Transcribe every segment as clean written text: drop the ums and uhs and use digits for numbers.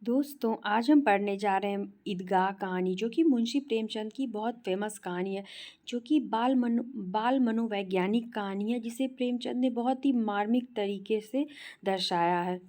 दोस्तों, आज हम पढ़ने जा रहे हैं ईदगाह कहानी, जो कि मुंशी प्रेमचंद की बहुत फेमस कहानी है। जो कि बाल मनोवैज्ञानिक कहानी है, जिसे प्रेमचंद ने बहुत ही मार्मिक तरीके से दर्शाया है।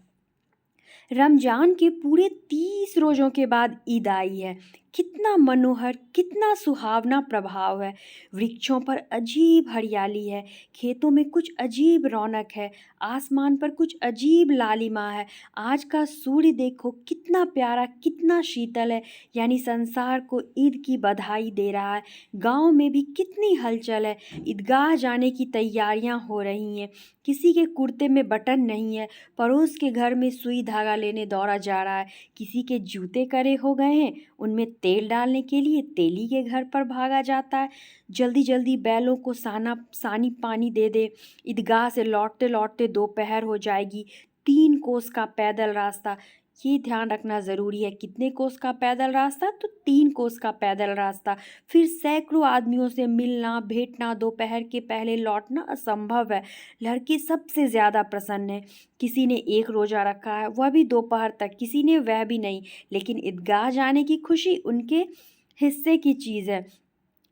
रमजान के पूरे 30 रोज़ों के बाद ईद आई है। कितना मनोहर, कितना सुहावना प्रभाव है। वृक्षों पर अजीब हरियाली है, खेतों में कुछ अजीब रौनक है, आसमान पर कुछ अजीब लालिमा है। आज का सूर्य देखो, कितना प्यारा, कितना शीतल है, यानी संसार को ईद की बधाई दे रहा है। गांव में भी कितनी हलचल है, ईदगाह जाने की तैयारियां हो रही हैं। किसी के कुर्ते में बटन नहीं है, पड़ोस के घर में सुई धागा लेने दौड़ा जा रहा है। किसी के जूते करे हो गए हैं, उनमें तेल डालने के लिए तेली के घर पर भागा जाता है। जल्दी जल्दी बैलों को सानी पानी दे दे। ईदगाह से लौटते लौटते दोपहर हो जाएगी। 3 कोस का पैदल रास्ता। ये ध्यान रखना ज़रूरी है, कितने कोस का पैदल रास्ता? तो 3 कोस का पैदल रास्ता। फिर सैकड़ों आदमियों से मिलना भेंटना, दोपहर के पहले लौटना असंभव है। लड़के सबसे ज़्यादा प्रसन्न हैं। किसी ने एक रोज़ा रखा है, वह भी दोपहर तक, किसी ने वह भी नहीं। लेकिन ईदगाह जाने की खुशी उनके हिस्से की चीज़ है।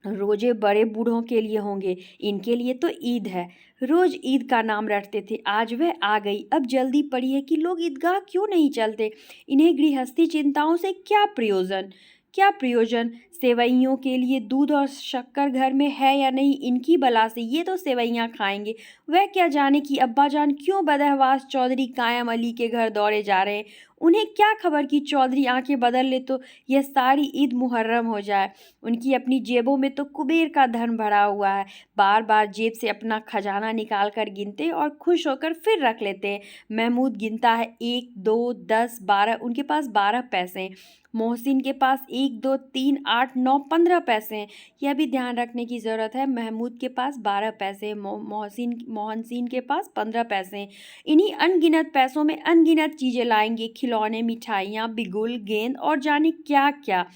रोजे बड़े बूढ़ों के लिए होंगे, इनके लिए तो ईद है। रोज ईद का नाम रटते थे, आज वह आ गई। अब जल्दी पड़ी है कि लोग ईदगाह क्यों नहीं चलते। इन्हें गृहस्थी चिंताओं से क्या प्रयोजन, क्या प्रयोजन। सेवैयों के लिए दूध और शक्कर घर में है या नहीं, इनकी बला से ये तो सेवैयाँ खाएंगे। वह क्या जाने कि अब्बाजान क्यों बदहवास चौधरी कायम अली के घर दौड़े जा रहे हैं। उन्हें क्या खबर कि चौधरी आंखें बदल ले तो यह सारी ईद मुहर्रम हो जाए। उनकी अपनी जेबों में तो कुबेर का धन भरा हुआ है। बार बार जेब से अपना खजाना निकाल कर गिनते और खुश होकर फिर रख लेते हैं। महमूद गिनता है, 1 2 10 12, उनके पास 12 पैसे हैं। मोहसिन के पास 1 2 3 8 9 15 पैसे हैं। यह भी ध्यान रखने की ज़रूरत है, महमूद के पास 12 पैसे हैं, मोहसिन के पास 15 पैसे हैं। इन्हीं अनगिनत पैसों में अनगिनत चीज़ें लाएंगे, खिलौने, मिठाइयाँ, बिगुल, गेंद और जाने क्या क्या।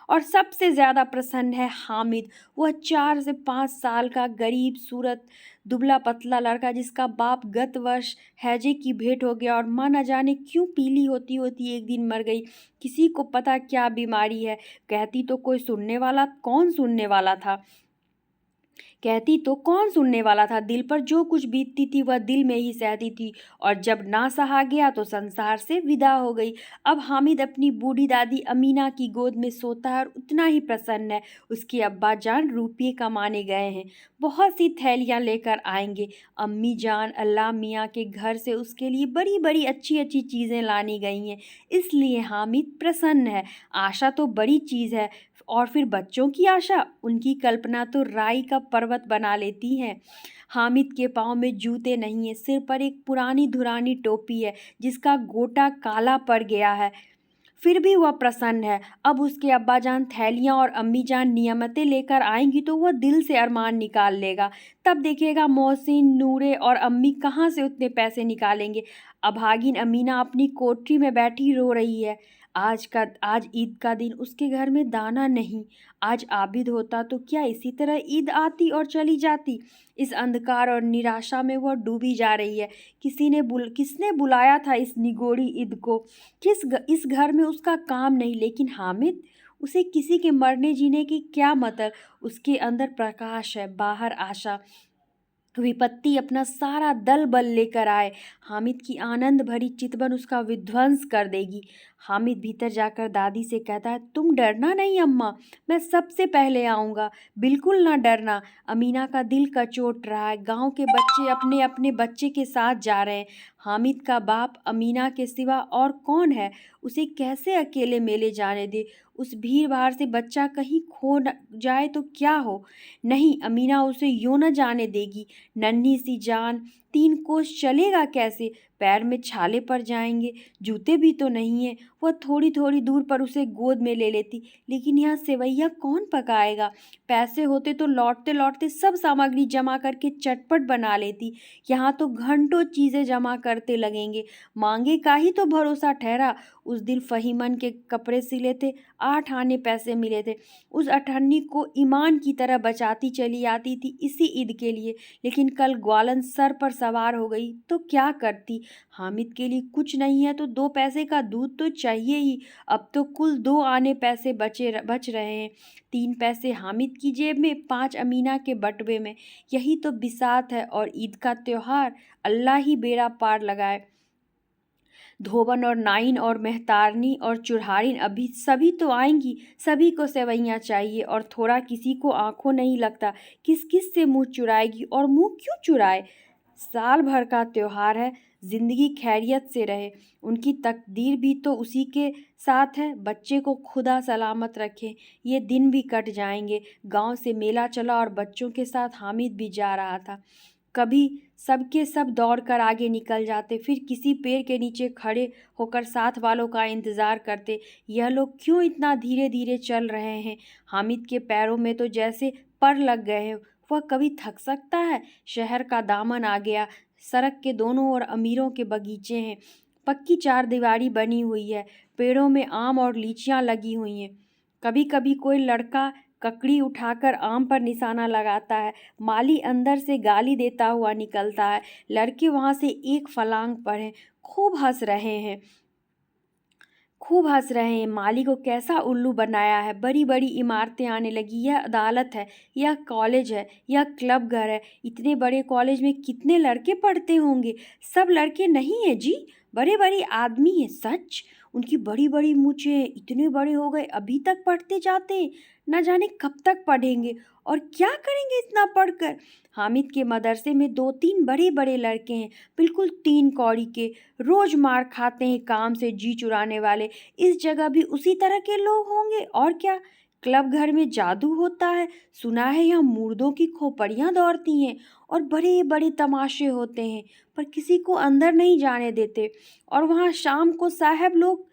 और सबसे ज़्यादा प्रसन्न है हामिद। वह 4 से 5 साल का गरीब सूरत दुबला पतला लड़का, जिसका बाप गत वर्ष हैजे की भेंट हो गया और माँ न जाने क्यों पीली होती होती एक दिन मर गई। किसी को पता क्या बीमारी है। कहती तो कोई सुनने वाला, कौन सुनने वाला था। कहती तो कौन सुनने वाला था। दिल पर जो कुछ बीतती थी वह दिल में ही सहती थी, और जब ना सहा गया तो संसार से विदा हो गई। अब हामिद अपनी बूढ़ी दादी अमीना की गोद में सोता है और उतना ही प्रसन्न है। उसके अब्बा जान रुपये कमाने गए हैं, बहुत सी थैलियाँ लेकर आएंगे। अम्मी जान अल्लाह मियाँ के घर से उसके लिए बड़ी बड़ी अच्छी अच्छी चीज़ें लानी गई हैं, इसलिए हामिद प्रसन्न है। आशा तो बड़ी चीज़ है, और फिर बच्चों की आशा, उनकी कल्पना तो राई का पर्वत बना लेती है। हामिद के पाँव में जूते नहीं है, सिर पर एक पुरानी धुरानी टोपी है जिसका गोटा काला पड़ गया है। फिर भी वह प्रसन्न है। अब उसके अब्बाजान थैलियाँ और अम्मीजान नियमतें लेकर आएंगी तो वह दिल से अरमान निकाल लेगा। तब देखेगा मोहसिन, नूरे और अम्मी कहाँ से उतने पैसे निकालेंगे। अभागिन अमीना अपनी कोठरी में बैठी रो रही है। आज ईद का दिन, उसके घर में दाना नहीं। आज आबिद होता तो क्या इसी तरह ईद आती और चली जाती। इस अंधकार और निराशा में वह डूबी जा रही है। किसने बुलाया था इस निगोड़ी ईद को। इस घर में उसका काम नहीं, लेकिन हामिद, उसे किसी के मरने जीने की क्या मतलब। उसके अंदर प्रकाश है, बाहर आशा। विपत्ति अपना सारा दल बल लेकर आए, हामिद की आनंद भरी चितवन उसका विध्वंस कर देगी। हामिद भीतर जाकर दादी से कहता है, तुम डरना नहीं अम्मा, मैं सबसे पहले आऊँगा, बिल्कुल ना डरना। अमीना का दिल कचोट रहा है। गांव के बच्चे अपने अपने बच्चे के साथ जा रहे हैं। हामिद का बाप अमीना के सिवा और कौन है। उसे कैसे अकेले मेले जाने दे। उस भीड़ भाड़ से बच्चा कहीं खो न जाए तो क्या हो। नहीं, अमीना उसे यूं न जाने देगी। नन्ही सी जान, 3 कोस चलेगा कैसे। पैर में छाले पड़ जाएंगे, जूते भी तो नहीं है। वह थोड़ी थोड़ी दूर पर उसे गोद में ले लेती, लेकिन यहाँ सेवैया कौन पकाएगा। पैसे होते तो लौटते लौटते सब सामग्री जमा करके चटपट बना लेती। यहाँ तो घंटों चीज़ें जमा करते लगेंगे। मांगे का ही तो भरोसा ठहरा। उस दिन फहीमन के कपड़े सिले थे, 8 आने पैसे मिले थे। उस अठन्नी को ईमान की तरह बचाती चली आती थी इसी ईद के लिए। लेकिन कल ग्वालन सर पर सवार हो गई तो क्या करती। हामिद के लिए कुछ नहीं है तो 2 पैसे का दूध तो चाहिए ही। अब तो कुल 2 आने पैसे बच रहे हैं। 3 पैसे हामिद की जेब में, 5 अमीना के बटुए में। यही तो बिसात है। और ईद का त्योहार, अल्लाह ही बेड़ा पार लगाए। धोबन और नाइन और मेहतारनी और चुरहारिन अभी सभी तो आएंगी। सभी को सेवैयाँ चाहिए और थोड़ा किसी को आंखों नहीं लगता। किस किस से मुंह चुराएगी और मुंह क्यों चुराए। साल भर का त्योहार है। जिंदगी खैरियत से रहे। उनकी तकदीर भी तो उसी के साथ है। बच्चे को खुदा सलामत रखे। ये दिन भी कट जाएंगे। गांव से मेला चला और बच्चों के साथ हामिद भी जा रहा था। कभी सबके सब दौड़कर आगे निकल जाते, फिर किसी पेड़ के नीचे खड़े होकर साथ वालों का इंतज़ार करते। यह लोग क्यों इतना धीरे धीरे चल रहे हैं। हामिद के पैरों में तो जैसे पर लग गए हैं। वह कभी थक सकता है। शहर का दामन आ गया। सड़क के दोनों ओर अमीरों के बगीचे हैं। पक्की चारदीवारी बनी हुई है। पेड़ों में आम और लीचियाँ लगी हुई हैं। कभी कभी कोई लड़का ककड़ी उठाकर आम पर निशाना लगाता है। माली अंदर से गाली देता हुआ निकलता है। लड़के वहाँ से एक फलांग पर हैं। खूब हंस रहे हैं। खूब हंस रहे हैं। माली को कैसा उल्लू बनाया है। बड़ी बड़ी इमारतें आने लगी। यह अदालत है, यह कॉलेज है, यह क्लब घर है। इतने बड़े कॉलेज में कितने लड़के पढ़ते होंगे। सब लड़के नहीं हैं जी, बड़े बड़े आदमी हैं। सच, उनकी बड़ी बड़ी मूछें, इतने बड़े हो गए अभी तक पढ़ते जाते हैं। न जाने कब तक पढ़ेंगे और क्या करेंगे इतना पढ़कर। हामिद के मदरसे में 2-3 बड़े बड़े लड़के हैं, बिल्कुल 3 कौड़ी के। रोज मार खाते हैं काम से जी चुराने वाले। इस जगह भी उसी तरह के लोग होंगे और क्या। क्लब घर में जादू होता है। सुना है यहाँ मुर्दों की खोपड़ियाँ दौड़ती हैं और बड़े बड़े तमाशे होते हैं, पर किसी को अंदर नहीं जाने देते। और वहाँ शाम को साहब लोग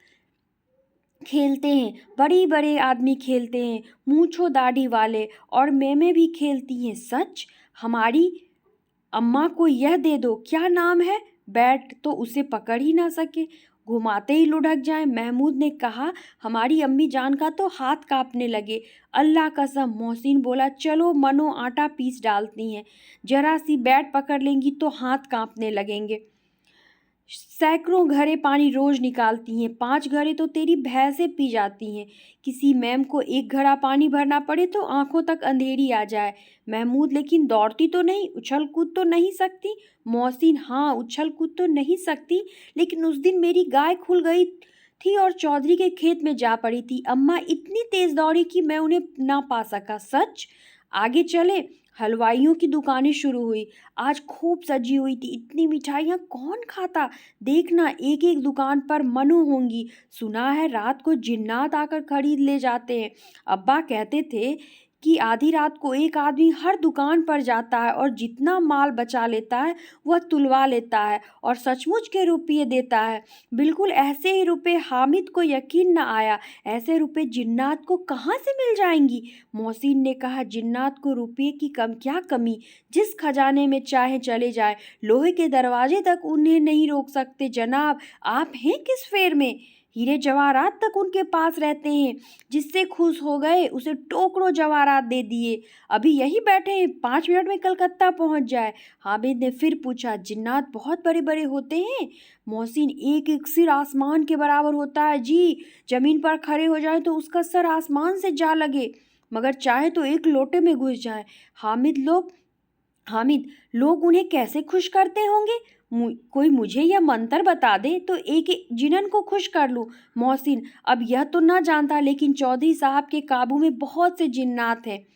खेलते हैं। बड़े बड़े आदमी खेलते हैं, मूंछों दाढ़ी वाले। और मैमें भी खेलती हैं। सच, हमारी अम्मा को यह दे दो, क्या नाम है, बैट तो उसे पकड़ ही ना सके, घुमाते ही लुढ़क जाए। महमूद ने कहा। हमारी अम्मी जान का तो हाथ कांपने लगे। अल्लाह कसम, मोहसिन बोला, चलो मनो आटा पीस डालती हैं। जरा सी बैट पकड़ लेंगी तो हाथ कांपने लगेंगे। सैकड़ों घड़े पानी रोज निकालती हैं। 5 घड़े तो तेरी भैंसें पी जाती हैं। किसी मैम को 1 घड़ा पानी भरना पड़े तो आंखों तक अंधेरी आ जाए। महमूद, लेकिन दौड़ती तो नहीं, उछल कूद तो नहीं सकती। मोहसिन, हाँ उछल कूद तो नहीं सकती, लेकिन उस दिन मेरी गाय खुल गई थी और चौधरी के खेत में जा पड़ी थी। अम्मा इतनी तेज दौड़ी कि मैं उन्हें ना पा सका। सच। आगे चले। हलवाइयों की दुकानें शुरू हुई। आज खूब सजी हुई थी। इतनी मिठाइयाँ कौन खाता। देखना, एक एक दुकान पर मनु होंगी। सुना है रात को जिन्नात आकर खरीद ले जाते हैं। अब्बा कहते थे कि आधी रात को एक आदमी हर दुकान पर जाता है और जितना माल बचा लेता है वह तुलवा लेता है और सचमुच के रुपये देता है। बिल्कुल ऐसे ही रुपए। हामिद को यकीन न आया। ऐसे रुपए जिन्नात को कहाँ से मिल जाएंगी। मोहसिन ने कहा, जिन्नात को रुपये की क्या कमी। जिस खजाने में चाहे चले जाए, लोहे के दरवाजे तक उन्हें नहीं रोक सकते। जनाब, आप हैं किस फेर में। हीरे जवाहरात तक उनके पास रहते हैं। जिससे खुश हो गए उसे टोकरों जवाहरात दे दिए। अभी यही बैठे हैं, 5 मिनट में कलकत्ता पहुंच जाए। हामिद ने फिर पूछा, जिन्नात बहुत बड़े बड़े होते हैं। मोहसिन, एक एक सिर आसमान के बराबर होता है जी। जमीन पर खड़े हो जाए तो उसका सर आसमान से जा लगे, मगर चाहे तो एक लोटे में घुस जाए। हामिद, लोग उन्हें कैसे खुश करते होंगे। कोई मुझे यह मंत्र बता दे तो एक एक जिनन को खुश कर लूँ। मोहसिन, अब यह तो ना जानता, लेकिन चौधरी साहब के काबू में बहुत से जिन्नात हैं।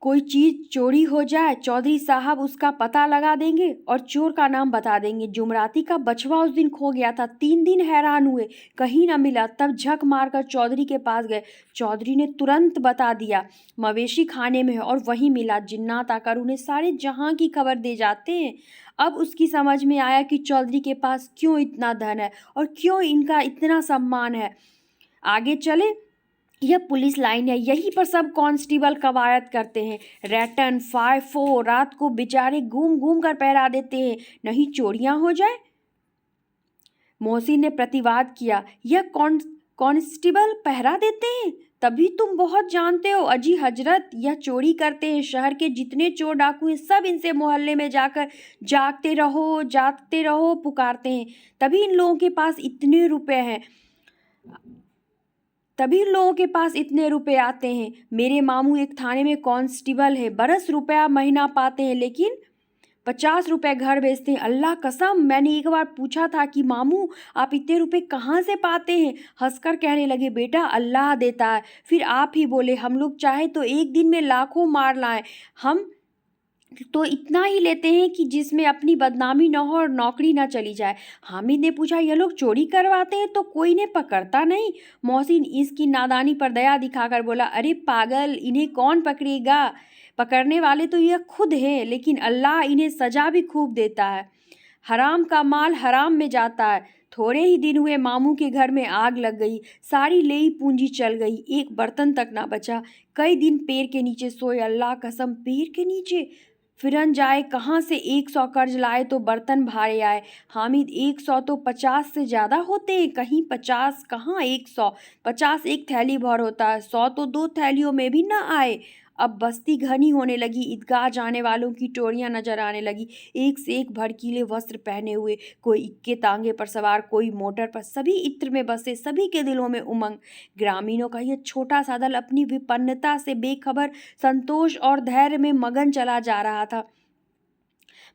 कोई चीज़ चोरी हो जाए, चौधरी साहब उसका पता लगा देंगे और चोर का नाम बता देंगे। जुमराती का बछवा उस दिन खो गया था। 3 दिन हैरान हुए, कहीं ना मिला। तब झक मारकर चौधरी के पास गए। चौधरी ने तुरंत बता दिया, मवेशी खाने में है, और वहीं मिला। जिन्नात आकर उन्हें सारे जहां की खबर दे जाते हैं। अब उसकी समझ में आया कि चौधरी के पास क्यों इतना धन है और क्यों इनका इतना सम्मान है। आगे चले। यह पुलिस लाइन है। यहीं पर सब कांस्टेबल कवायद करते हैं। रैटन 5-4 रात को बेचारे घूम घूम कर पहरा देते हैं, नहीं चोरियां हो जाए। मोहसिन ने प्रतिवाद किया, यह कांस्टेबल पहरा देते हैं तभी तुम बहुत जानते हो अजी हजरत, यह चोरी करते हैं, शहर के जितने चोर डाकू हैं सब इनसे मोहल्ले में जाकर जागते रहो पुकारते हैं। तभी इन लोगों के पास इतने रुपए हैं तभी इन लोगों के पास इतने रुपए आते हैं। मेरे मामू एक थाने में कांस्टेबल है, बरस रुपया महीना पाते हैं, लेकिन 50 रुपए घर भेजते हैं। अल्लाह कसम, मैंने एक बार पूछा था कि मामू आप इतने रुपए कहाँ से पाते हैं? हंसकर कहने लगे, बेटा अल्लाह देता है। फिर आप ही बोले, हम लोग चाहे तो एक दिन में लाखों मार लाएं, हम तो इतना ही लेते हैं कि जिसमें अपनी बदनामी न हो और नौकरी न चली जाए। हामिद ने पूछा, ये लोग चोरी करवाते हैं तो कोई ने पकड़ता नहीं? मोहसिन इसकी नादानी पर दया दिखाकर बोला, अरे पागल, इन्हें कौन पकड़ेगा? पकड़ने वाले तो यह खुद हैं, लेकिन अल्लाह इन्हें सजा भी खूब देता है। हराम का माल हराम में जाता है। थोड़े ही दिन हुए मामू के घर में आग लग गई, सारी लेई पूंजी चल गई, एक बर्तन तक ना बचा। कई दिन पेड़ के नीचे सोए, अल्लाह कसम पेड़ के नीचे? फिरन जाए कहाँ से 100 कर्ज लाए तो बर्तन भारे आए। हामिद 100 तो 50 से ज़्यादा होते हैं, कहीं 50 कहाँ 100, 50 एक थैली भर होता है, 100 तो 2 थैलियों में भी ना आए। अब बस्ती घनी होने लगी, ईदगाह जाने वालों की टोलियां नजर आने लगी, एक से एक भड़कीले वस्त्र पहने हुए, कोई इक्के तांगे पर सवार, कोई मोटर पर, सभी इत्र में बसे, सभी के दिलों में उमंग। ग्रामीणों का यह छोटा सा दल अपनी विपन्नता से बेखबर संतोष और धैर्य में मगन चला जा रहा था।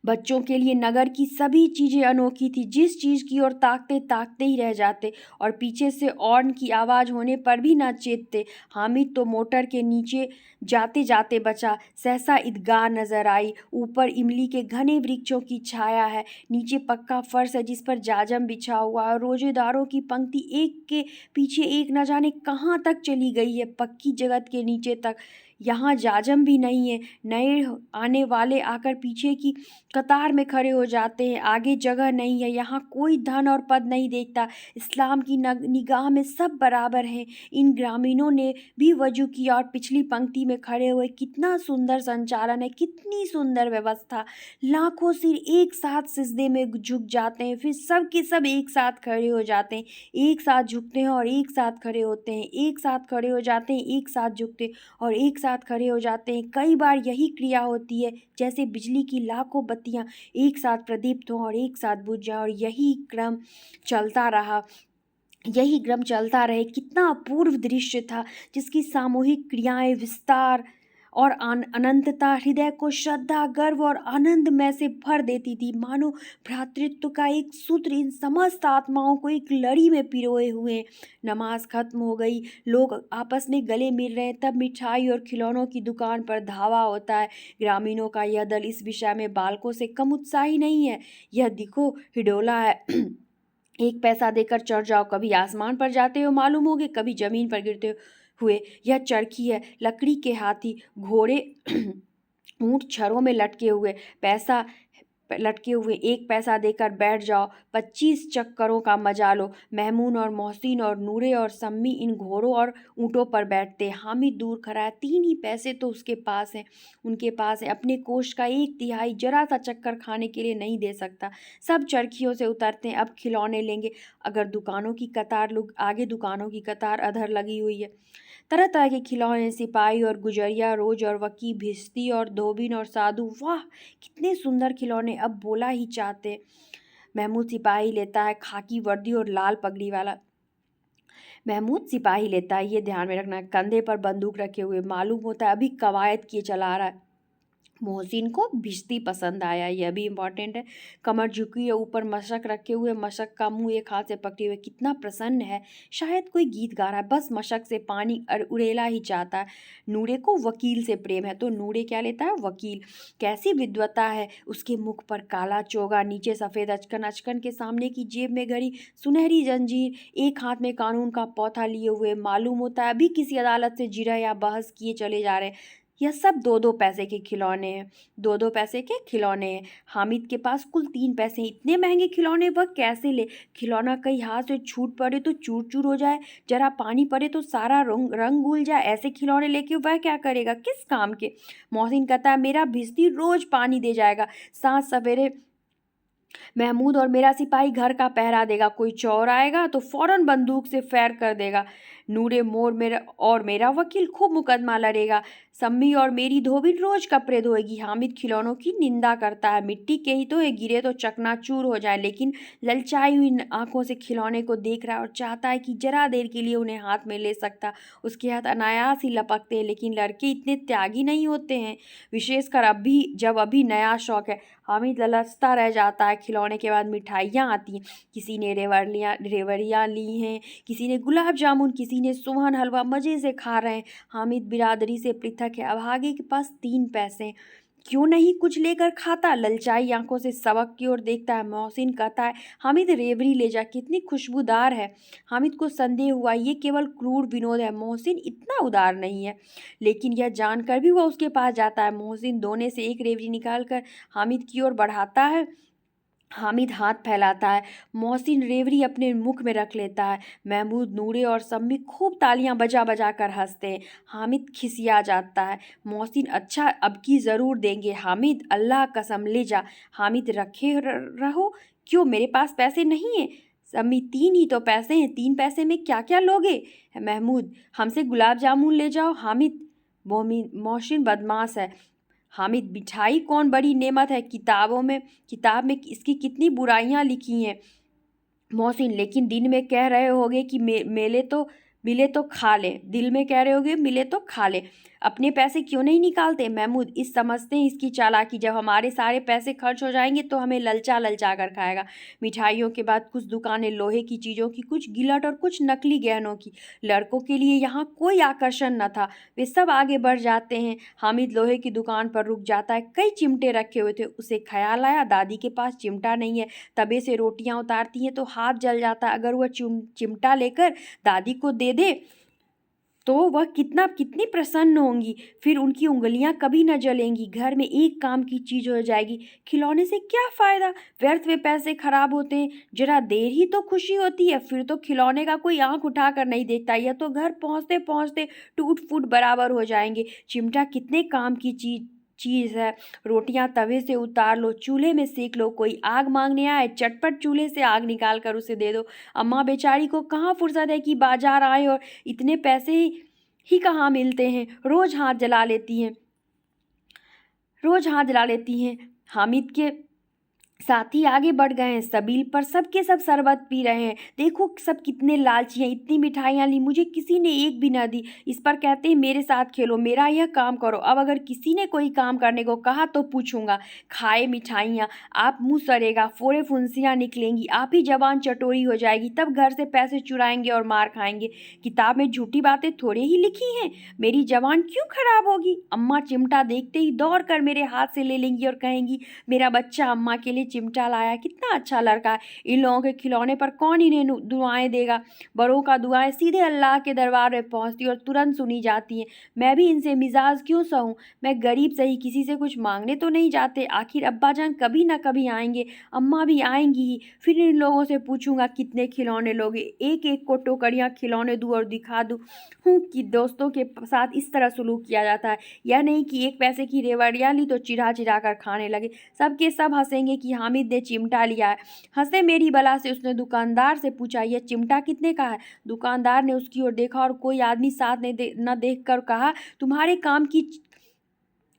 बच्चों के लिए नगर की सभी चीज़ें अनोखी थी, जिस चीज़ की ओर ताकते ताकते ही रह जाते और पीछे से ऑर्न की आवाज़ होने पर भी ना चेतते। हामिद तो मोटर के नीचे जाते जाते बचा। सहसा ईदगाह नजर आई, ऊपर इमली के घने वृक्षों की छाया है, नीचे पक्का फर्श है जिस पर जाजम बिछा हुआ है, और रोजेदारों की पंक्ति एक के पीछे एक न जाने कहाँ तक चली गई है, पक्की जगत के नीचे तक। यहाँ जाजम भी नहीं है। नए आने वाले आकर पीछे की कतार में खड़े हो जाते हैं, आगे जगह नहीं है। यहाँ कोई धन और पद नहीं देखता, इस्लाम की निगाह में सब बराबर हैं। इन ग्रामीणों ने भी वजू किया और पिछली पंक्ति में खड़े हुए। कितना सुंदर संचालन है, कितनी सुंदर व्यवस्था। लाखों सिर एक साथ सिजदे में झुक जाते हैं, फिर सब के सब एक साथ खड़े हो जाते हैं, एक साथ झुकते हैं और एक साथ खड़े होते हैं, एक साथ खड़े हो जाते हैं, एक साथ झुकते हैं और एक साथ खड़े हो जाते हैं। कई बार यही क्रिया होती है, जैसे बिजली की लाखों बत्तियां एक साथ प्रदीप्त हों और एक साथ बुझ जाएं, और यही क्रम चलता रहे। कितना अपूर्व दृश्य था, जिसकी सामूहिक क्रियाएं, विस्तार और अनंतता हृदय को श्रद्धा, गर्व और आनंद में से भर देती थी। मानो भ्रातृत्व का एक सूत्र इन समस्त आत्माओं को एक लड़ी में पिरोए हुए हैं। नमाज खत्म हो गई, लोग आपस में गले मिल रहे हैं, तब मिठाई और खिलौनों की दुकान पर धावा होता है। ग्रामीणों का यह दल इस विषय में बालकों से कम उत्साही नहीं है। यह दिखो हिडोला है, एक पैसा देकर चढ़ जाओ, कभी आसमान पर जाते हो मालूम होगे, कभी जमीन पर गिरते हुए। यह चरखी है, लकड़ी के हाथी, घोड़े ऊंट छरों में लटके हुए, एक पैसा देकर बैठ जाओ, 25 चक्करों का मजा लो। महमून और मोहसिन और नूरे और सम्मी इन घोड़ों और ऊँटों पर बैठते। हामिद दूर खड़ा है, 3 ही पैसे तो उनके पास है। अपने कोष का 1/3 जरा सा चक्कर खाने के लिए नहीं दे सकता। सब चरखियों से उतरते हैं, अब खिलौने लेंगे। आगे दुकानों की कतार अधर लगी हुई है, तरह तरह के खिलौने, सिपाही और गुजरिया, रोज और वकी, भिश्ती और धोबिन और साधु। वाह कितने सुंदर खिलौने, अब बोला ही चाहते। महमूद सिपाही लेता है, खाकी वर्दी और लाल पगड़ी वाला। महमूद सिपाही लेता है, ये ध्यान में रखना, कंधे पर बंदूक रखे हुए, मालूम होता है अभी कवायद किए चला रहा है। मोहसिन को भिश्ती पसंद आया, यह भी इम्पॉर्टेंट है। कमर झुकी है, ऊपर मशक रखे हुए, मशक का मुंह एक हाथ से पकड़े हुए, कितना प्रसन्न है, शायद कोई गीत गा रहा है, बस मशक से पानी उड़ेला ही चाहता है। नूरे को वकील से प्रेम है, तो नूरे क्या लेता है, वकील। कैसी विद्वता है, उसके मुख पर काला चोगा, नीचे सफ़ेद अचकन, अचकन के सामने की जेब में घड़ी सुनहरी जंजीर, एक हाथ में कानून का पौथा लिए हुए, मालूम होता है अभी किसी अदालत से जिरह या बहस किए चले जा रहे हैं। यह सब 2-2 पैसे के खिलौने हैं, 2-2 पैसे के खिलौने हैं। हामिद के पास कुल 3 पैसे हैं, इतने महंगे खिलौने वह कैसे ले? खिलौना कहीं हाथ से छूट पड़े तो चूर चूर हो जाए, जरा पानी पड़े तो सारा रंग घुल जाए, ऐसे खिलौने लेके वह क्या करेगा, किस काम के? मोहसिन कहता है मेरा भिश्ती रोज पानी दे जाएगा, सांझ सवेरे महमूद और मेरा सिपाही घर का पहरा देगा, कोई चोर आएगा तो फौरन बंदूक से फायर कर देगा। नूरे मोर मेरा और मेरा वकील खूब मुकदमा लड़ेगा। सम्मी और मेरी धोबी रोज कपड़े धोएगी। हामिद खिलौनों की निंदा करता है, मिट्टी के ही तो है, गिरे तो चकनाचूर हो जाए, लेकिन ललचाई हुई आंखों से खिलौने को देख रहा है और चाहता है कि जरा देर के लिए उन्हें हाथ में ले सकता। उसके हाथ अनायास ही लपकते हैं, लेकिन लड़के इतने त्यागी नहीं होते हैं, विशेषकर अभी नया शौक है। हामिद ललचता रह जाता है। खिलौने के बाद मिठाइयाँ आती हैं। किसी ने रेवड़ियाँ ली हैं, किसी ने गुलाब जामुन, किसी ने सोहन हलवा मज़े से खा रहे हैं। हामिद बिरादरी से पृथक है। अभागे के पास 3 पैसे हैं, क्यों नहीं कुछ लेकर खाता। ललचाई आंखों से सबक की ओर देखता है। मोहसिन कहता है, हामिद रेवड़ी ले जा, कितनी खुशबूदार है। हामिद को संदेह हुआ, ये केवल क्रूर विनोद है, मोहसिन इतना उदार नहीं है। लेकिन यह जानकर भी वह उसके पास जाता है। मोहसिन दोने से एक रेवड़ी निकालकर हामिद की ओर बढ़ाता है। हामिद हाथ फैलाता है। मोहसिन रेवड़ी अपने मुख में रख लेता है। महमूद, नूरे और सम्मी खूब तालियां बजा बजा कर हंसते हैं। हामिद खिसिया जाता है। मोहसिन, अच्छा अब की ज़रूर देंगे। हामिद, अल्लाह कसम ले जा। हामिद, रखे रहो, क्यों मेरे पास पैसे नहीं हैं। सम्मी, 3 ही तो पैसे हैं, 3 पैसे में क्या क्या लोगे। महमूद, हमसे गुलाब जामुन ले जाओ। हामिद, मोहसिन बदमाश है। हामिद, मिठाई कौन बड़ी नेमत है, किताब में इसकी कितनी बुराइयां लिखी हैं। मोहसिन, लेकिन दिन में कह रहे होगे कि मिले तो खा ले, दिल में कह रहे होगे मिले तो खा ले, अपने पैसे क्यों नहीं निकालते। महमूद, इस समझते हैं इसकी चालाकी, जब हमारे सारे पैसे खर्च हो जाएंगे तो हमें ललचा ललचा कर खाएगा। मिठाइयों के बाद कुछ दुकानें लोहे की चीज़ों की, कुछ गिलट और कुछ नकली गहनों की। लड़कों के लिए यहाँ कोई आकर्षण न था, वे सब आगे बढ़ जाते हैं। हामिद लोहे की दुकान पर रुक जाता है। कई चिमटे रखे हुए थे। उसे ख्याल आया, दादी के पास चिमटा नहीं है। तवे से रोटियां उतारती हैं तो हाथ जल जाता। अगर वह चिमटा लेकर दादी को दे दे तो वह कितनी प्रसन्न होंगी, फिर उनकी उंगलियां कभी न जलेंगी। घर में एक काम की चीज हो जाएगी। खिलौने से क्या फायदा, व्यर्थ में पैसे खराब होते हैं। जरा देर ही तो खुशी होती है, फिर तो खिलौने का कोई आंख उठाकर नहीं देखता। यह तो घर पहुंचते पहुंचते टूट फूट बराबर हो जाएंगे। चिमटा कितने काम की चीज़ है। रोटियां तवे से उतार लो, चूल्हे में सेक लो, कोई आग मांगने आए चटपट चूल्हे से आग निकाल कर उसे दे दो। अम्मा बेचारी को कहाँ फुर्सत है कि बाजार आए, और इतने पैसे ही कहाँ मिलते हैं। रोज हाथ जला लेती हैं। हामिद के साथी आगे बढ़ गए हैं। सबील पर सबके सब शरबत पी रहे हैं। देखो सब कितने लालची हैं, इतनी मिठाइयाँ ली, मुझे किसी ने एक भी ना दी। इस पर कहते हैं, मेरे साथ खेलो, मेरा यह काम करो। अब अगर किसी ने कोई काम करने को कहा तो पूछूंगा। खाए मिठाइयाँ, आप मुंह सड़ेगा, फोड़े फुंसियाँ निकलेंगी, आप ही जबान चटोरी हो जाएगी, तब घर से पैसे चुराएंगे और मार खाएंगे। किताब में झूठी बातें थोड़े ही लिखी हैं, मेरी जबान क्यों खराब होगी। अम्मा चिमटा देखते ही दौड़ कर मेरे हाथ से ले लेंगी और कहेंगी, मेरा बच्चा अम्मा के लिए चिमटा लाया, कितना अच्छा लड़का है। इन लोगों के खिलौने पर कौन इन्हें दुआएं देगा। बड़ों का दुआएं सीधे अल्लाह के दरबार में पहुंचती और तुरंत सुनी जाती हैं। मैं भी इनसे मिजाज क्यों सहूं। मैं गरीब सही, किसी से कुछ मांगने तो नहीं जाते। आखिर अब्बा जान कभी ना कभी आएंगे, अम्मा भी आएंगी ही। फिर इन लोगों से पूछूंगा कितने खिलौने लोगे। एक एक को टोकरियां खिलौने दूं और दिखा दूं हूँ कि दोस्तों के साथ इस तरह सुलूक किया जाता है। यह नहीं कि 1 पैसे की रेवड़ियाँ ली तो चिढ़ा चिढ़ा कर खाने लगे। सबके सब हंसेंगे कि हामिद ने चिमटा लिया है। हंसे मेरी बला से उसने दुकानदार से पूछा, यह चिमटा कितने का है। दुकानदार ने उसकी ओर देखा और कोई आदमी साथ न देख कर कहा, तुम्हारे काम की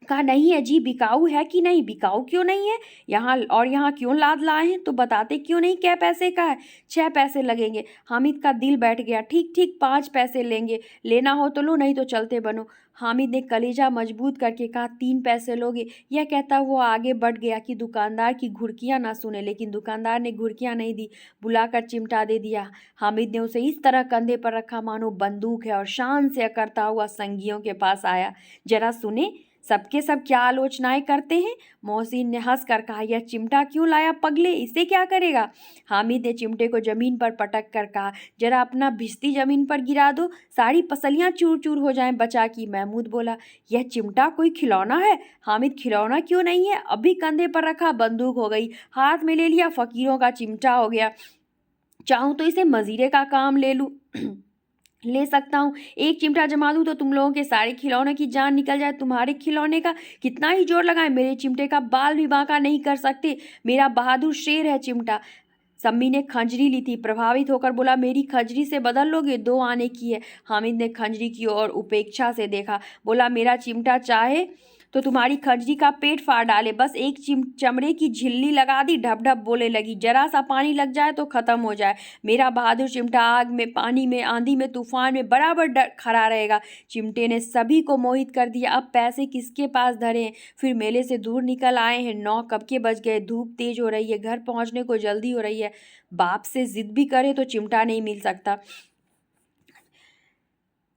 का नहीं है जी, बिकाऊ है कि नहीं। बिकाऊ क्यों नहीं है, यहाँ क्यों लाद लाए हैं, तो बताते क्यों नहीं कै पैसे का है। 6 पैसे लगेंगे। हामिद का दिल बैठ गया। ठीक ठीक 5 पैसे लेंगे, लेना हो तो लो, नहीं तो चलते बनो। हामिद ने कलेजा मजबूत करके कहा, 3 पैसे लोगे। यह कहता वो आगे बढ़ गया कि दुकानदार की घुड़कियां ना सुने, लेकिन दुकानदार ने घुड़कियां नहीं दी, बुलाकर चिमटा दे दिया। हामिद ने उसे इस तरह कंधे पर रखा मानो बंदूक है और शान से अकड़ता हुआ संगियों के पास आया। जरा सुने सबके सब क्या आलोचनाएं करते हैं। मोहसिन ने हंस कर कहा, यह चिमटा क्यों लाया पगले, इसे क्या करेगा। हामिद ने चिमटे को जमीन पर पटक कर कहा, जरा अपना भिश्ती जमीन पर गिरा दो, सारी पसलियां चूर चूर हो जाएं बचा की। महमूद बोला, यह चिमटा कोई खिलौना है। हामिद, खिलौना क्यों नहीं है, अभी कंधे पर रखा बंदूक हो गई, हाथ में ले लिया फकीरों का चिमटा हो गया। चाहूं तो इसे मजीरे का काम ले लूं। ले सकता हूँ। एक चिमटा जमा दूँ तो तुम लोगों के सारे खिलौनों की जान निकल जाए। तुम्हारे खिलौने का कितना ही जोर लगाए, मेरे चिमटे का बाल भी बांका नहीं कर सकते। मेरा बहादुर शेर है चिमटा। सम्मी ने खंजरी ली थी, प्रभावित होकर बोला, मेरी खंजरी से बदल लोगे? 2 आने की है। हामिद ने खंजरी की ओर उपेक्षा से देखा, बोला, मेरा चिमटा चाहे तो तुम्हारी खंजरी का पेट फाड़ डाले। बस एक चमड़े की झिल्ली लगा दी, ढप ढप बोले लगी, जरा सा पानी लग जाए तो खत्म हो जाए। मेरा बहादुर चिमटा आग में, पानी में, आंधी में, तूफान में बराबर खड़ा रहेगा। चिमटे ने सभी को मोहित कर दिया। अब पैसे किसके पास धरे हैं? फिर मेले से दूर निकल आए हैं। 9 कब के बज गए, धूप तेज हो रही है, घर पहुंचने को जल्दी हो रही है। बाप से जिद भी करे तो चिमटा नहीं मिल सकता।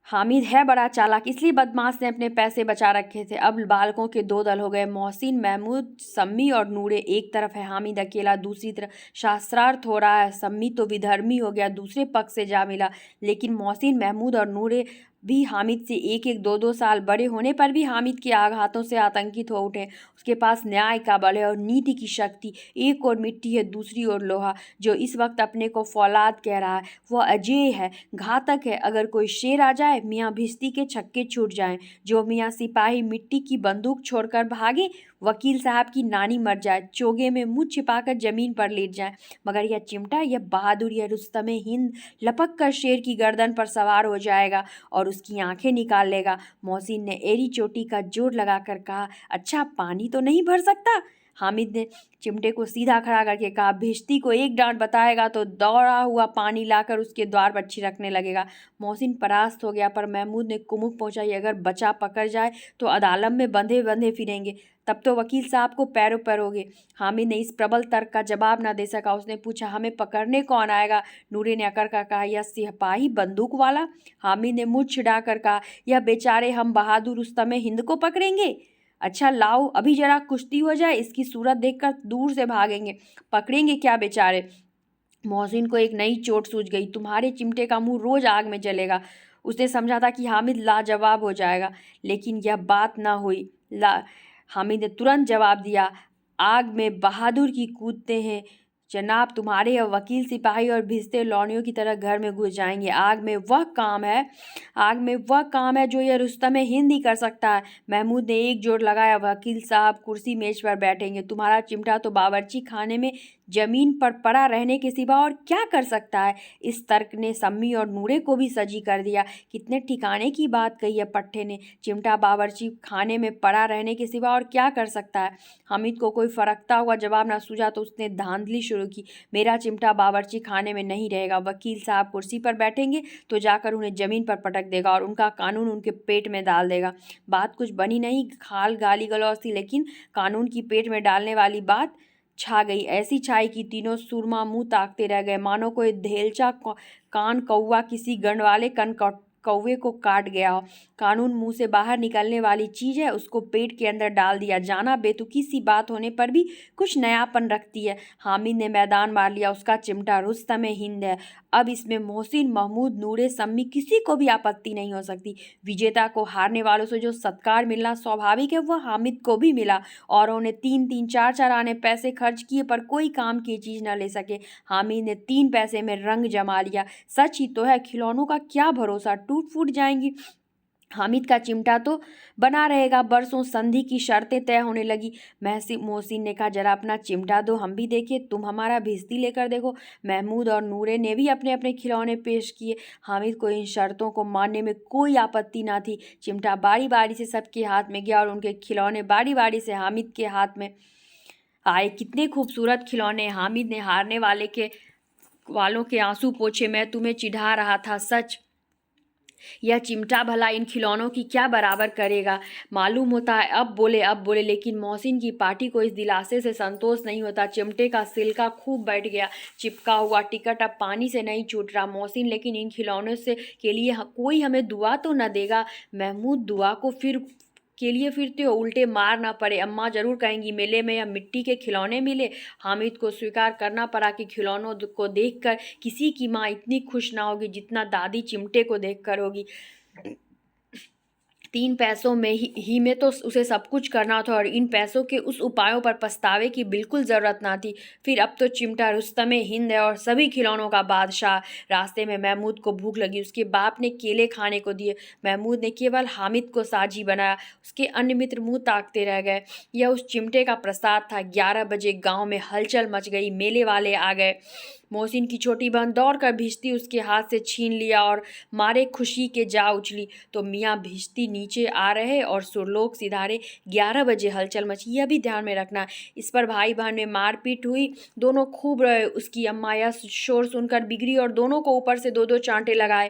हामिद है बड़ा चालाक, इसलिए बदमाश ने अपने पैसे बचा रखे थे। अब बालकों के 2 दल हो गए, मोहसिन, महमूद, सम्मी और नूरे एक तरफ है, हामिद अकेला दूसरी तरफ। शास्त्रार्थ हो रहा है। सम्मी तो विधर्मी हो गया, दूसरे पक्ष से जा मिला। लेकिन मोहसिन, महमूद और नूरे भी हामिद से 1-1, 2-2 साल बड़े होने पर भी हामिद के आघातों से आतंकित हो उठे। उसके पास न्याय का बल है और नीति की शक्ति। एक ओर मिट्टी है, दूसरी ओर लोहा। जो इस वक्त अपने को फौलाद कह रहा है वह अजेय है, घातक है। अगर कोई शेर आ जाए, मियाँ भिश्ती के छक्के छूट जाएं। जो मियाँ सिपाही मिट्टी की बंदूक छोड़कर भागे, वकील साहब की नानी मर जाए, चोगे में मुँह छिपाकर जमीन पर लेट जाए, मगर यह चिमटा, यह बहादुर, यह रुस्तमे हिंद लपक कर शेर की गर्दन पर सवार हो जाएगा और उसकी आंखें निकाल लेगा। मोहसिन ने एड़ी चोटी का जोर लगाकर कहा, अच्छा पानी तो नहीं भर सकता? हामिद ने चिमटे को सीधा खड़ा करके कहा, भिश्ती को एक डांट बताएगा तो दौड़ा हुआ पानी लाकर उसके द्वार पर छिड़कने लगेगा। मोहसिन परास्त हो गया, पर महमूद ने कुमुक पहुंचाई, अगर बचा पकड़ जाए तो अदालत में बंधे बंधे फिरेंगे, तब तो वकील साहब को पैरों पर होगे। हामिद ने इस प्रबल तर्क का जवाब न दे सका। उसने पूछा, हमें पकड़ने कौन आएगा? नूरे ने अकड़ कर कहा, यह सिपाही बंदूक वाला। हामिद ने मुँह छिड़ाकर कहा, यह बेचारे हम बहादुर रुस्तमे हिंद को पकड़ेंगे? अच्छा लाओ, अभी जरा कुश्ती हो जाए, इसकी सूरत देखकर दूर से भागेंगे, पकड़ेंगे क्या बेचारे? मोहसिन को एक नई चोट सूझ गई, तुम्हारे चिमटे का मुंह रोज आग में जलेगा। उसने समझा था कि हामिद लाजवाब हो जाएगा, लेकिन यह बात ना हुई। हामिद ने तुरंत जवाब दिया, आग में बहादुर की कूदते हैं जनाब, तुम्हारे वकील सिपाही और भिजते लौंडियों की तरह घर में घुस जाएंगे। आग में वह काम है जो यह रुस्तमे हिंद ही कर सकता है। महमूद ने एक जोर लगाया, वकील साहब कुर्सी मेज पर बैठेंगे, तुम्हारा चिमटा तो बावर्ची खाने में जमीन पर पड़ा रहने के सिवा और क्या कर सकता है? इस तर्क ने सम्मी और नूरे को भी सजी कर दिया। कितने ठिकाने की बात कही है पट्टे ने, चिमटा बावर्ची खाने में पड़ा रहने के सिवा और क्या कर सकता है? हामिद को कोई फरकता हुआ जवाब ना सूझा तो उसने धांधली शुरू की, मेरा चिमटा बावर्ची खाने में नहीं रहेगा। वकील साहब कुर्सी पर बैठेंगे तो जाकर उन्हें जमीन पर पटक देगा और उनका कानून उनके पेट में डाल देगा। बात कुछ बनी नहीं, खाल गाली गलौज थी, लेकिन कानून की पेट में डालने वाली बात छा गई। ऐसी छाई कि तीनों सुरमा मुंह ताकते रह गए, मानो कोई धेलचा कान कौवा किसी गंड वाले कौवे को काट गया हो। कानून मुंह से बाहर निकलने वाली चीज है, उसको पेट के अंदर डाल दिया जाना बेतुकी सी बात होने पर भी कुछ नयापन रखती है। हामिद ने मैदान मार लिया, उसका चिमटा रुस्तमे हिंद है। अब इसमें मोहसिन, महमूद, नूरे, सम्मी किसी को भी आपत्ति नहीं हो सकती। विजेता को हारने वालों से जो सत्कार मिलना स्वाभाविक है वह हामिद को भी मिला। औरों ने 3-3, 4-4 आने पैसे खर्च किए पर कोई काम की चीज न ले सके। हामिद ने 3 पैसे में रंग जमा लिया। सच ही तो है, खिलौनों का क्या भरोसा, टूट फूट जाएंगी। हामिद का चिमटा तो बना रहेगा। बरसों संधि की शर्तें तय होने लगी। मोहसिन ने कहा, जरा अपना चिमटा दो, हम भी देखें। तुम हमारा भिश्ती लेकर देखो। महमूद और नूरे ने भी अपने अपने खिलौने पेश किए। हामिद को इन शर्तों को मानने में कोई आपत्ति ना थी। चिमटा बारी बारी से सबके हाथ में गया और उनके खिलौने बारी बारी से हामिद के हाथ में आए। कितने खूबसूरत खिलौने! हामिद ने हारने वालों के आंसू पोंछे, मैं तुम्हें चिढ़ा रहा था, सच। यह चिमटा भला इन खिलौनों की क्या बराबर करेगा? मालूम होता है, अब बोले, लेकिन मोहसिन की पार्टी को इस दिलासे से संतोष नहीं होता। चिमटे का सिलका खूब बैठ गया, चिपका हुआ टिकट अब पानी से नहीं छूट रहा। मोहसिन, लेकिन इन खिलौनों से के लिए कोई हमें दुआ तो न देगा? महमूद, दुआ को के लिए फिरते हो, उल्टे मार ना पड़े। अम्मा जरूर कहेंगी मेले में यह मिट्टी के खिलौने मिले। हामिद को स्वीकार करना पड़ा कि खिलौनों को देखकर किसी की माँ इतनी खुश ना होगी जितना दादी चिमटे को देखकर होगी। 3 पैसों में ही में तो उसे सब कुछ करना था और इन पैसों के उस उपायों पर पछतावे की बिल्कुल ज़रूरत ना थी। फिर अब तो चिमटा रुस्तमे हिंद है और सभी खिलौनों का बादशाह। रास्ते में महमूद को भूख लगी, उसके बाप ने केले खाने को दिए। महमूद ने केवल हामिद को साझी बनाया, उसके अन्य मित्र मुँह ताकते रह गए। यह उस चिमटे का प्रसाद था। 11 बजे गाँव में हलचल मच गई, मेले वाले आ गए। मोहसिन की छोटी बहन दौड़कर भिश्ती उसके हाथ से छीन लिया और मारे खुशी के जा उछली तो मियाँ भिश्ती नीचे आ रहे और सुरलोक सिधारे। 11 बजे हलचल मची, यह भी ध्यान में रखना। इस पर भाई बहन में मारपीट हुई, दोनों खूब रहे। उसकी अम्मा यह शोर सुनकर बिगड़ी और दोनों को ऊपर से 2-2 चांटे लगाए।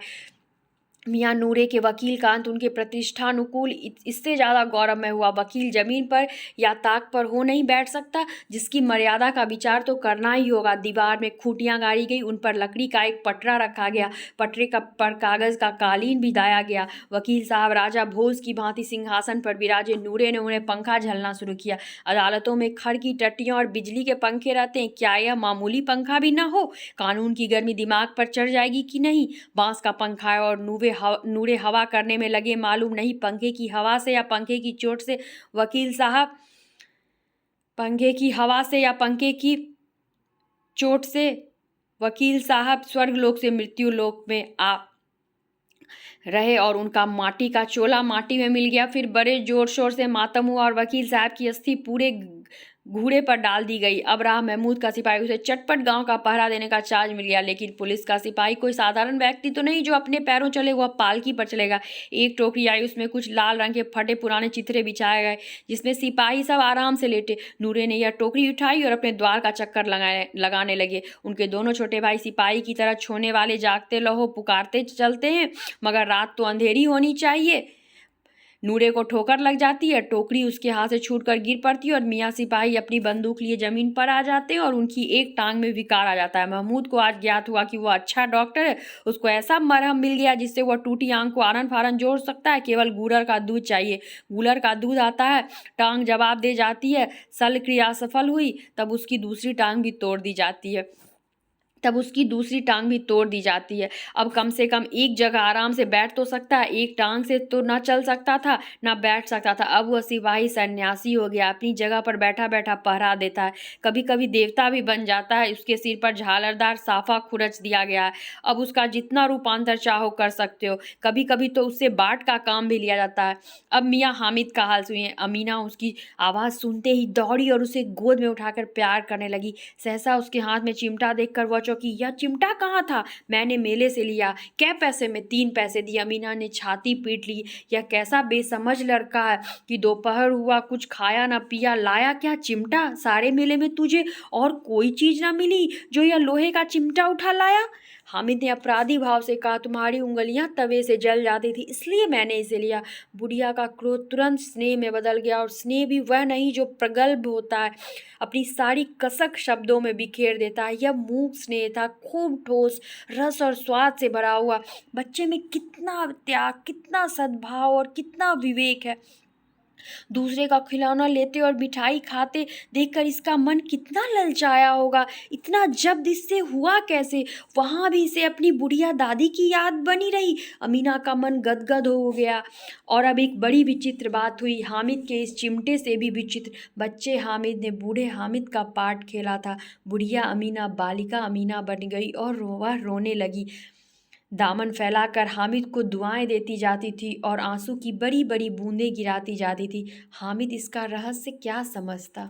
मियाँ नूरे के वकील का अंत उनके प्रतिष्ठानुकूल इससे ज़्यादा गौरवमय हुआ। वकील जमीन पर या ताक पर हो नहीं बैठ सकता, जिसकी मर्यादा का विचार तो करना ही होगा। दीवार में खूंटियाँ गाड़ी गई, उन पर लकड़ी का एक पटरा रखा गया, पटरे का पर कागज़ का कालीन बिछाया गया। वकील साहब राजा भोज की भांति सिंहासन पर विराजे। नूरे ने उन्हें पंखा झलना शुरू किया। अदालतों में खड़ की टट्टियाँ और बिजली के पंखे रहते हैं, क्या यह मामूली पंखा भी न हो? कानून की गर्मी दिमाग पर चढ़ जाएगी कि नहीं? बांस का पंखा है और नूरे हवा करने में लगे, मालूम नहीं पंखे की हवा से या पंखे की चोट से। वकील साहब, पंखे की हवा से या पंखे की चोट से। वकील साहब स्वर्गलोक से मृत्यु लोक में आ रहे और उनका माटी का चोला माटी में मिल गया। फिर बड़े जोर शोर से मातम हुआ और वकील साहब की अस्थि पूरे घूड़े पर डाल दी गई। अब रहा महमूद का सिपाही, उसे चटपट गांव का पहरा देने का चार्ज मिल गया। लेकिन पुलिस का सिपाही कोई साधारण व्यक्ति तो नहीं जो अपने पैरों चले, वह पालकी पर चलेगा। एक टोकरी आई, उसमें कुछ लाल रंग के फटे पुराने चित्रे बिछाए गए, जिसमें सिपाही सब आराम से लेटे। नूरे ने यह टोकरी उठाई और अपने द्वार का चक्कर लगाने लगे। उनके दोनों छोटे भाई सिपाही की तरह छोने वाले जागते रहो पुकारते चलते हैं, मगर रात तो अंधेरी होनी चाहिए। नूरे को ठोकर लग जाती है, टोकरी उसके हाथ से छूटकर गिर पड़ती है और मियाँ सिपाही अपनी बंदूक लिए जमीन पर आ जाते हैं और उनकी एक टांग में विकार आ जाता है। महमूद को आज ज्ञात हुआ कि वह अच्छा डॉक्टर है। उसको ऐसा मरहम मिल गया जिससे वह टूटी आंख को आरन फारन जोड़ सकता है। केवल गूलर का दूध चाहिए। गूलर का दूध आता है, टांग जवाब दे जाती है। शल्य क्रिया सफल हुई, तब उसकी दूसरी टांग भी तोड़ दी जाती है। अब कम से कम एक जगह आराम से बैठ तो सकता है। एक टांग से तो न चल सकता था, न बैठ सकता था। अब वह सिपाही सन्यासी हो गया, अपनी जगह पर बैठा बैठा पहरा देता है। कभी कभी देवता भी बन जाता है। उसके सिर पर झालरदार साफा खुरच दिया गया है। अब उसका जितना रूपांतर चाहो कर सकते हो। कभी कभी तो उससे बाट का काम भी लिया जाता है। अब मियाँ हामिद का हाल सुनिए। अमीना उसकी आवाज़ सुनते ही दौड़ी और उसे गोद में उठाकर प्यार करने लगी। सहसा उसके हाथ में चिमटा देखकर वह चौंकी। यह चिमटा कहाँ था? मैंने मेले से लिया। कै पैसे में? 3 पैसे दिए। अमीना ने छाती पीट ली। यह कैसा बेसमझ लड़का है कि दोपहर हुआ, कुछ खाया न पिया, लाया क्या? चिमटा। सारे मेले में तुझे और कोई चीज ना मिली जो यह लोहे का चिमटा उठा लाया? हामिद ने अपराधी भाव से कहा, तुम्हारी उंगलियां तवे से जल जाती थी, इसलिए मैंने इसे लिया। बुढ़िया का क्रोध तुरंत स्नेह में बदल गया, और स्नेह भी वह नहीं जो प्रगल्भ होता है, अपनी सारी कसक शब्दों में बिखेर देता है। यह मूक स्नेह था, खूब ठोस, रस और स्वाद से भरा हुआ। बच्चे में कितना त्याग, कितना सद्भाव और कितना विवेक है। दूसरे का खिलौना लेते और मिठाई खाते देखकर इसका मन कितना ललचाया होगा। इतना जब्त इससे हुआ कैसे? वहाँ भी इसे अपनी बुढ़िया दादी की याद बनी रही। अमीना का मन गदगद हो गया। और अब एक बड़ी विचित्र बात हुई, हामिद के इस चिमटे से भी विचित्र। बच्चे हामिद ने बूढ़े हामिद का पार्ट खेला था। बुढ़िया अमीना बालिका अमीना बन गई और वह रोने लगी। दामन फैलाकर हामिद को दुआएं देती जाती थी और आंसू की बड़ी बड़ी बूंदें गिराती जाती थी। हामिद इसका रहस्य क्या समझता?